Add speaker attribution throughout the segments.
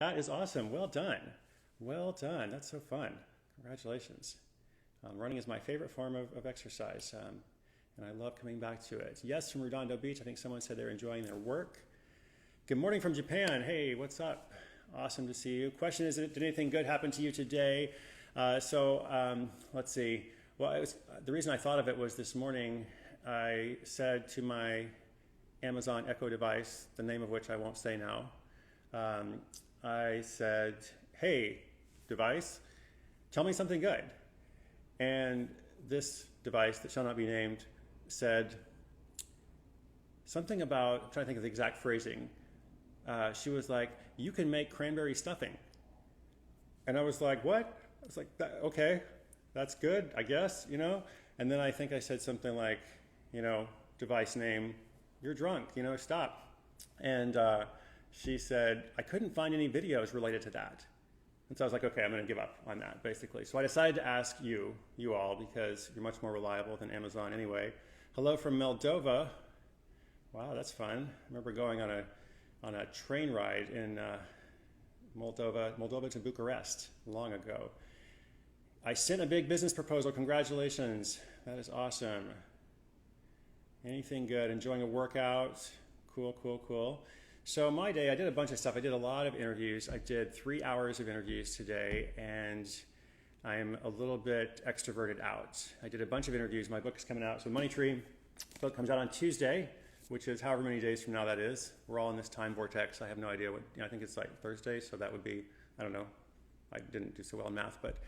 Speaker 1: That is awesome. Well done. Well done. That's so fun. Congratulations. Running is my favorite form of exercise, and I love coming back to it. Yes, from Redondo Beach. I think someone said they're enjoying their work. Good morning from Japan. Hey, what's up? Awesome to see you. Question is, did anything good happen to you today? Let's see. Well, the reason I thought of it was this morning I said to my Amazon Echo device, the name of which I won't say now, I said, hey, device, tell me something good. And this device that shall not be named said something about, I'm trying to think of the exact phrasing. She was like, you can make cranberry stuffing. And I was like, what? I was like, okay, that's good, I guess, you know? And then I think I said something like, you know, device name, you're drunk, you know, stop. And she said, I couldn't find any videos related to that. And so I was like, okay, I'm gonna give up on that, basically. So I decided to ask you all, because you're much more reliable than Amazon anyway. Hello from Moldova. Wow, that's fun. I remember going on a train ride in Moldova to Bucharest long ago. I sent a big business proposal, congratulations. That is awesome. Anything good, enjoying a workout? Cool, cool, cool. So my day, I did a bunch of stuff. I did a lot of interviews. I did 3 hours of interviews today, and I'm a little bit extroverted out. I did a bunch of interviews. My book is coming out. So Money Tree book comes out on Tuesday, which is however many days from now that is. We're all in this time vortex. I have no idea what, you know, I think it's like Thursday, so that would be, I don't know. I didn't do so well in math, but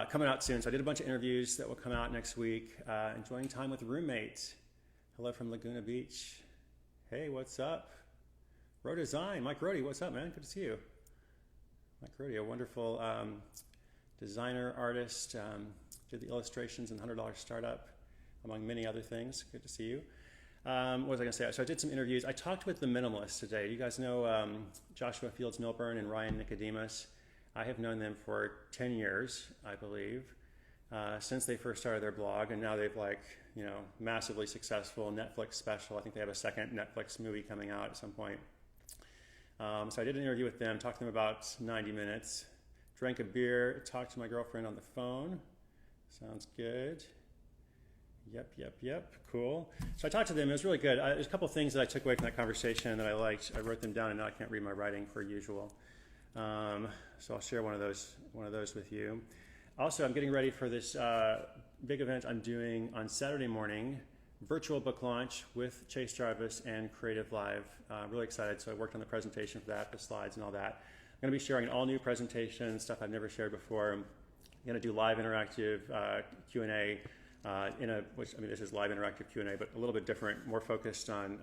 Speaker 1: coming out soon. So I did a bunch of interviews that will come out next week. Enjoying time with roommates. Hello from Laguna Beach. Hey, what's up? Row Design, Mike Rohde, what's up, man? Good to see you. Mike Rohde, a wonderful designer, artist, did the illustrations in $100 Startup, among many other things. Good to see you. What was I gonna say? So I did some interviews. I talked with the Minimalist today. You guys know Joshua Fields Milburn and Ryan Nicodemus. I have known them for 10 years, I believe, since they first started their blog, and now they've massively successful Netflix special. I think they have a second Netflix movie coming out at some point. So I did an interview with them, talked to them about 90 minutes, drank a beer, talked to my girlfriend on the phone. Sounds good. Yep, cool. So I talked to them, it was really good. There's a couple of things that I took away from that conversation that I liked. I wrote them down, and now I can't read my writing per usual. So I'll share one of those with you. Also, I'm getting ready for this big event I'm doing on Saturday morning, virtual book launch with Chase Jarvis and creativeLIVE. Really excited, so I worked on the presentation for that, the slides and all that. I'm gonna be sharing an all new presentation, stuff I've never shared before. I'm gonna do live interactive Q&A this is live interactive Q&A, but a little bit different, more focused on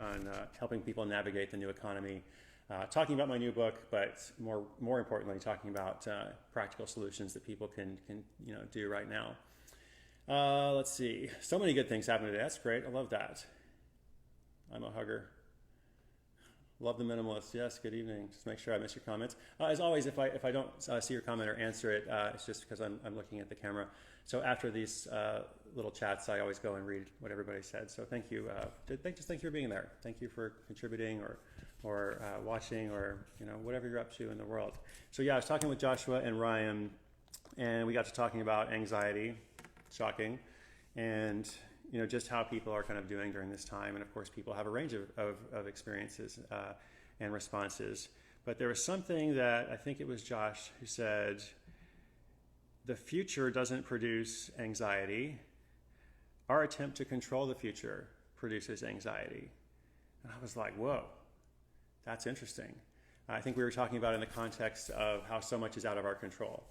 Speaker 1: helping people navigate the new economy. Talking about my new book, but more importantly, talking about practical solutions that people can do right now. Let's see. So many good things happened today. That's great. I love that. I'm a hugger. Love the Minimalist. Yes, good evening. Just make sure I miss your comments. As always, if I don't see your comment or answer it, it's just because I'm looking at the camera. So after these little chats, I always go and read what everybody said. So thank you. Thank you for being there. Thank you for contributing or watching, or whatever you're up to in the world. So yeah, I was talking with Joshua and Ryan, and we got to talking about anxiety. Shocking, and just how people are kind of doing during this time. And of course, people have a range of experiences and responses. But there was something that I think it was Josh who said, the future doesn't produce anxiety. Our attempt to control the future produces anxiety. And I was like, whoa, that's interesting. I think we were talking about in the context of how so much is out of our control,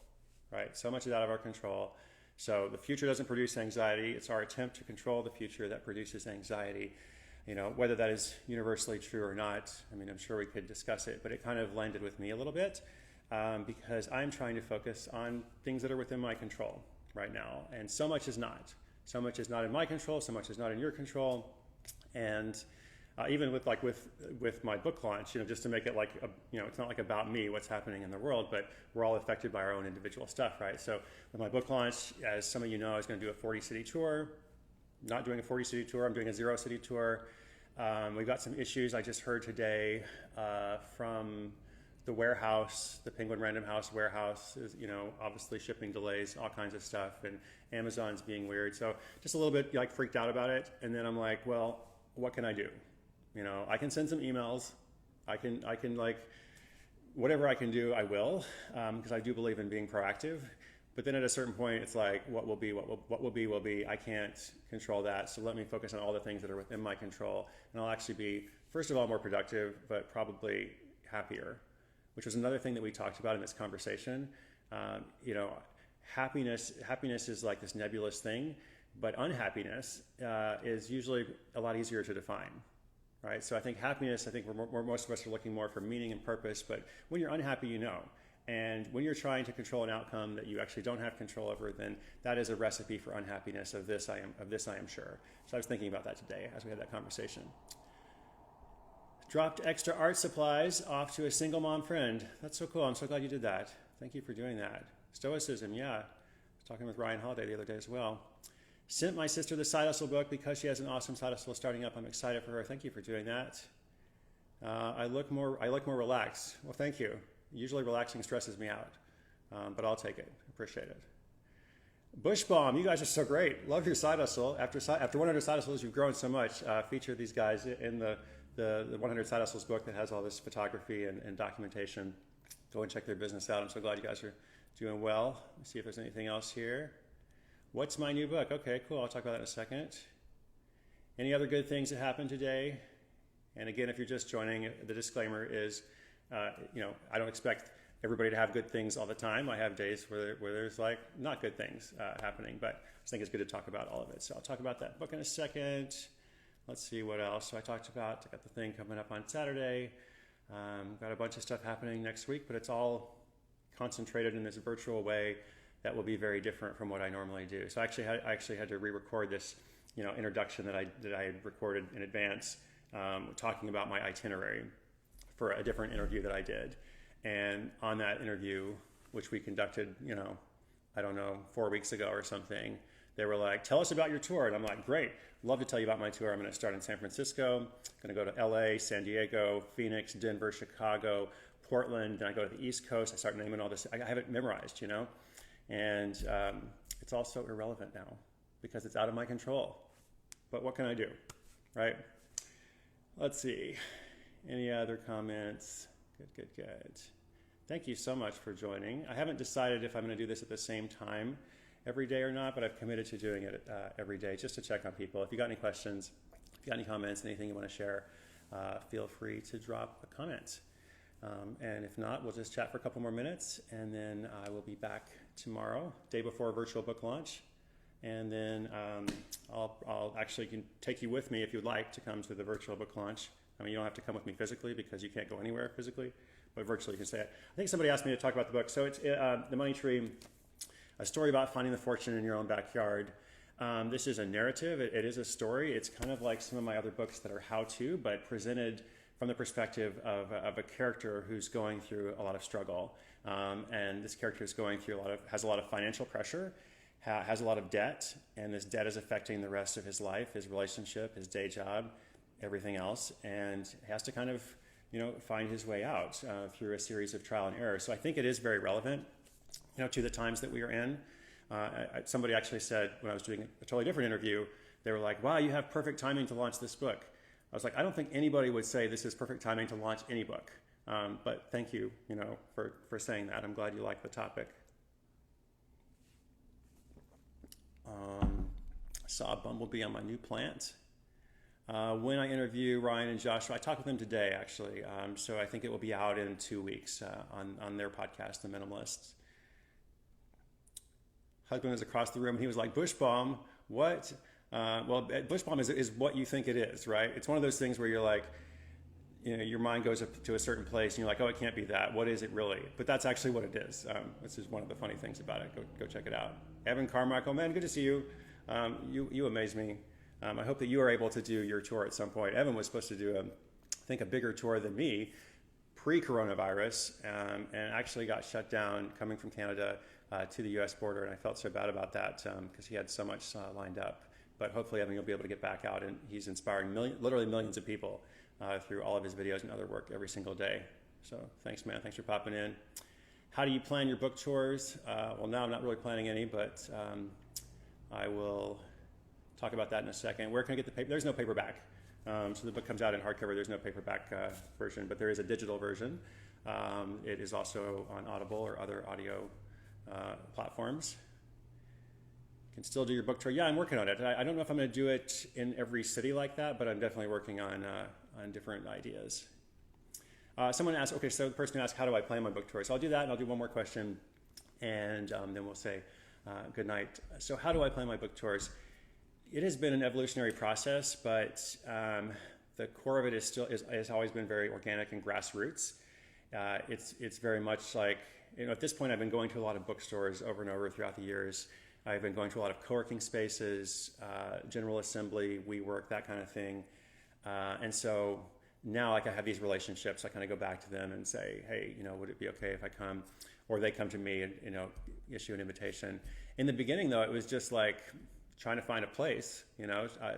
Speaker 1: right? So much is out of our control. So the future doesn't produce anxiety. It's our attempt to control the future that produces anxiety. Whether that is universally true or not, I'm sure we could discuss it, but it kind of landed with me a little bit because I'm trying to focus on things that are within my control right now. And so much is not. So much is not in my control. So much is not in your control. And even with my book launch, just to make it like, it's not like about me, what's happening in the world, but we're all affected by our own individual stuff, right? So with my book launch, as some of you know, I was going to do a 40-city tour. Not doing a 40-city tour, I'm doing a 0-city tour. We've got some issues I just heard today from the warehouse, the Penguin Random House warehouse is, obviously shipping delays, all kinds of stuff, and Amazon's being weird. So just a little bit like freaked out about it. And then I'm like, well, what can I do? I can send some emails. I can like, whatever I can do, I will, because I do believe in being proactive. But then at a certain point, it's like, what will be, will be. I can't control that. So let me focus on all the things that are within my control. And I'll actually be, first of all, more productive, but probably happier, which was another thing that we talked about in this conversation. Happiness is like this nebulous thing, but unhappiness is usually a lot easier to define, right? So I think happiness, most of us are looking more for meaning and purpose, but when you're unhappy, and when you're trying to control an outcome that you actually don't have control over, then that is a recipe for unhappiness. Of this I am sure. So I was thinking about that today as we had that conversation. Dropped extra art supplies off to a single mom friend. That's so cool. I'm so glad you did that. Thank you for doing that. Stoicism, yeah. I was talking with Ryan Holiday the other day as well. Sent my sister the side hustle book because she has an awesome side hustle starting up. I'm excited for her. Thank you for doing that. I look more relaxed. Well, thank you. Usually relaxing stresses me out, but I'll take it. Appreciate it. Bush Bomb, you guys are so great. Love your side hustle. After 100 side hustles, you've grown so much. Feature these guys in the 100 Side Hustles book that has all this photography and documentation. Go and check their business out. I'm so glad you guys are doing well. Let's see if there's anything else here. What's my new book? Okay, cool. I'll talk about that in a second. Any other good things that happened today? And again, if you're just joining, the disclaimer is, I don't expect everybody to have good things all the time. I have days where there's like not good things happening, but I just think it's good to talk about all of it. So I'll talk about that book in a second. Let's see what else. So I got the thing coming up on Saturday. Got a bunch of stuff happening next week, but it's all concentrated in this virtual way that will be very different from what I normally do. So I actually had to re-record this, introduction that I had recorded in advance, talking about my itinerary for a different interview that I did. And on that interview, which we conducted, 4 weeks ago or something, they were like, tell us about your tour. And I'm like, great, love to tell you about my tour. I'm going to start in San Francisco, going to go to LA, San Diego, Phoenix, Denver, Chicago, Portland. Then I go to the East Coast. I start naming all this. I have it memorized, and it's also irrelevant now because it's out of my control. But what can I do, right? Let's see. Any other comments? Good. Thank you so much for joining. I haven't decided if I'm going to do this at the same time every day or not, but I've committed to doing it every day just to check on people. If you got any questions, if you got any comments, anything you want to share, feel free to drop a comment. And if not, we'll just chat for a couple more minutes, and then I will be back tomorrow, day before virtual book launch. And then I'll actually can take you with me if you'd like to come to the virtual book launch. I mean, you don't have to come with me physically because you can't go anywhere physically, but virtually you can say it. I think somebody asked me to talk about the book. So it's The Money Tree, a story about finding the fortune in your own backyard. This is a narrative. It is a story. It's kind of like some of my other books that are how-to, but presented from the perspective of a character who's going through a lot of struggle. And this character is going through has a lot of financial pressure, has a lot of debt, and this debt is affecting the rest of his life, his relationship, his day job, everything else, and has to kind of, find his way out through a series of trial and error. So I think it is very relevant, to the times that we are in. Somebody actually said when I was doing a totally different interview, they were like, wow, you have perfect timing to launch this book. I was like, I don't think anybody would say this is perfect timing to launch any book. But thank you, for saying that. I'm glad you like the topic. Saw a bumblebee on my new plant. When I interview Ryan and Joshua, I talked with them today, actually. So I think it will be out in 2 weeks on their podcast, The Minimalists. Husband is across the room. He was like, Bush Bomb, what? Well, Bush Bomb is what you think it is, right? It's one of those things where you're like, your mind goes up to a certain place and you're like, oh, it can't be that. What is it really? But that's actually what it is. This is one of the funny things about it. Go check it out. Evan Carmichael, man, good to see you. You amaze me. I hope that you are able to do your tour at some point. Evan was supposed to do, a bigger tour than me pre-coronavirus, and actually got shut down coming from Canada to the U.S. border, and I felt so bad about that because he had so much lined up. But hopefully, Evan, you'll be able to get back out, and he's inspiring literally millions of people through all of his videos and other work every single day. So thanks, man. Thanks for popping in. How do you plan your book tours? Well, now I'm not really planning any, but I will talk about that in a second. Where can I get the paper? There's no paperback. So the book comes out in hardcover. There's no paperback version, but there is a digital version. It is also on Audible or other audio platforms. You can still do your book tour. Yeah, I'm working on it. I don't know if I'm going to do it in every city like that, but I'm definitely working on different ideas. Someone asked, okay, so the person asked, how do I plan my book tour? So I'll do that, and I'll do one more question, and then we'll say good night. So how do I plan my book tours? It has been an evolutionary process, but the core of it has always been very organic and grassroots. It's very much like, at this point I've been going to a lot of bookstores over and over throughout the years. I've been going to a lot of co-working spaces, General Assembly, WeWork, that kind of thing. And so now I have these relationships. I kind of go back to them and say, hey, would it be okay if I come? Or they come to me and, issue an invitation. In the beginning though, it was just like trying to find a place,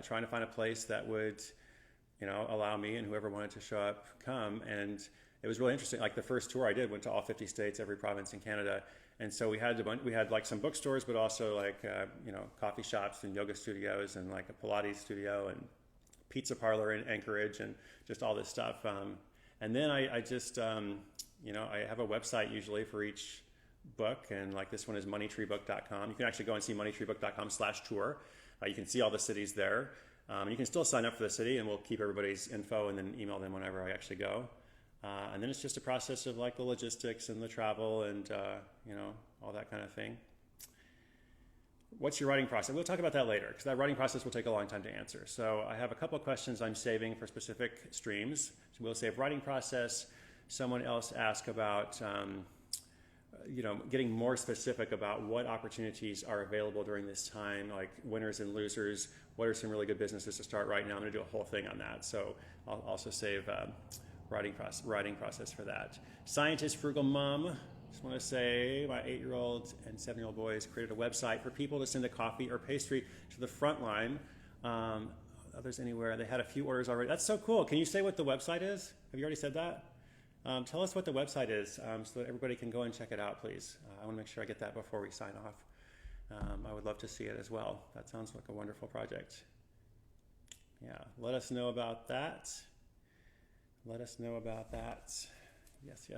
Speaker 1: trying to find a place that would, allow me and whoever wanted to show up, come. And it was really interesting. Like the first tour I did went to all 50 states, every province in Canada. And so we had like some bookstores, but also like, coffee shops and yoga studios and like a Pilates studio and pizza parlor in Anchorage and just all this stuff. And then I just, I have a website usually for each book, and like this one is moneytreebook.com. You can actually go and see moneytreebook.com/tour. You can see all the cities there. You can still sign up for the city, and we'll keep everybody's info and then email them whenever I actually go. And then it's just a process of like the logistics and the travel and, all that kind of thing. What's your writing process? We'll talk about that later, because that writing process will take a long time to answer. So I have a couple of questions I'm saving for specific streams. So we'll save writing process. Someone else asked about, getting more specific about what opportunities are available during this time, like winners and losers. What are some really good businesses to start right now? I'm going to do a whole thing on that. So I'll also save writing process for that. Scientist Frugal Mom. Just want to say my 8-year-old and 7-year-old boys created a website for people to send a coffee or pastry to the front line. Others anywhere. They had a few orders already. That's so cool. Can you say what the website is? Have you already said that? Tell us what the website is so that everybody can go and check it out, please. I want to make sure I get that before we sign off. I would love to see it as well. That sounds like a wonderful project. Yeah, let us know about that. Let us know about that. Yes.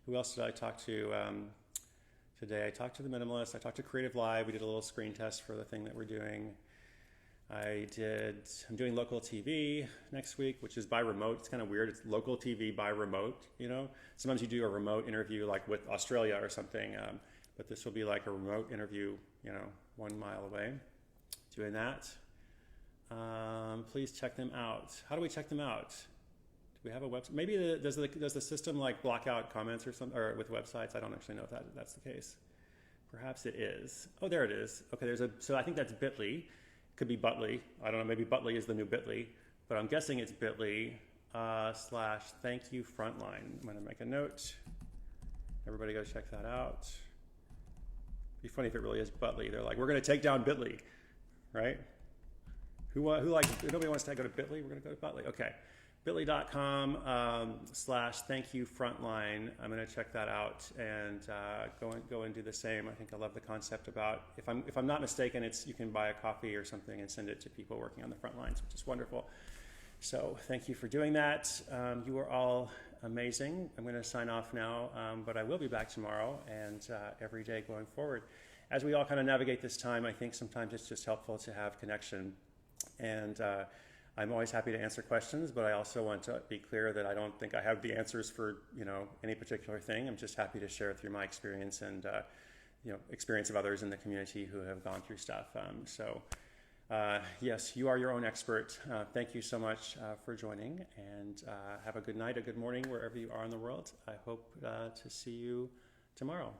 Speaker 1: Who else did I talk to today? I talked to the Minimalist. I talked to creativeLIVE. We did a little screen test for the thing that we're doing. I'm doing local TV next week, which is by remote. It's kind of weird. It's local TV by remote, Sometimes you do a remote interview like with Australia or something, but this will be like a remote interview, 1 mile away. Doing that. Please check them out. How do we check them out? Do we have a website? Maybe does the system like block out comments or something, or with websites? I don't actually know if that's the case. Perhaps it is. Oh, there it is. Okay, so I think that's Bitly. Could be Butly. I don't know. Maybe Butly is the new Bitly, but I'm guessing it's Bitly /thankyou_frontline. I'm going to make a note. Everybody go check that out. It'd be funny if it really is Butly. They're like, we're going to take down Bitly, right? Nobody wants to go to Bitly. We're going to go to Butly. Okay. Bitly.com /thankyou_frontline. I'm going to check that out and go and do the same. I think I love the concept about, if I'm not mistaken, you can buy a coffee or something and send it to people working on the front lines, which is wonderful. So thank you for doing that. You are all amazing. I'm going to sign off now, but I will be back tomorrow and every day going forward. As we all kind of navigate this time, I think sometimes it's just helpful to have connection. And I'm always happy to answer questions, but I also want to be clear that I don't think I have the answers for any particular thing. I'm just happy to share through my experience and experience of others in the community who have gone through stuff. Yes, you are your own expert. Thank you so much for joining, and have a good night, a good morning, wherever you are in the world. I hope to see you tomorrow.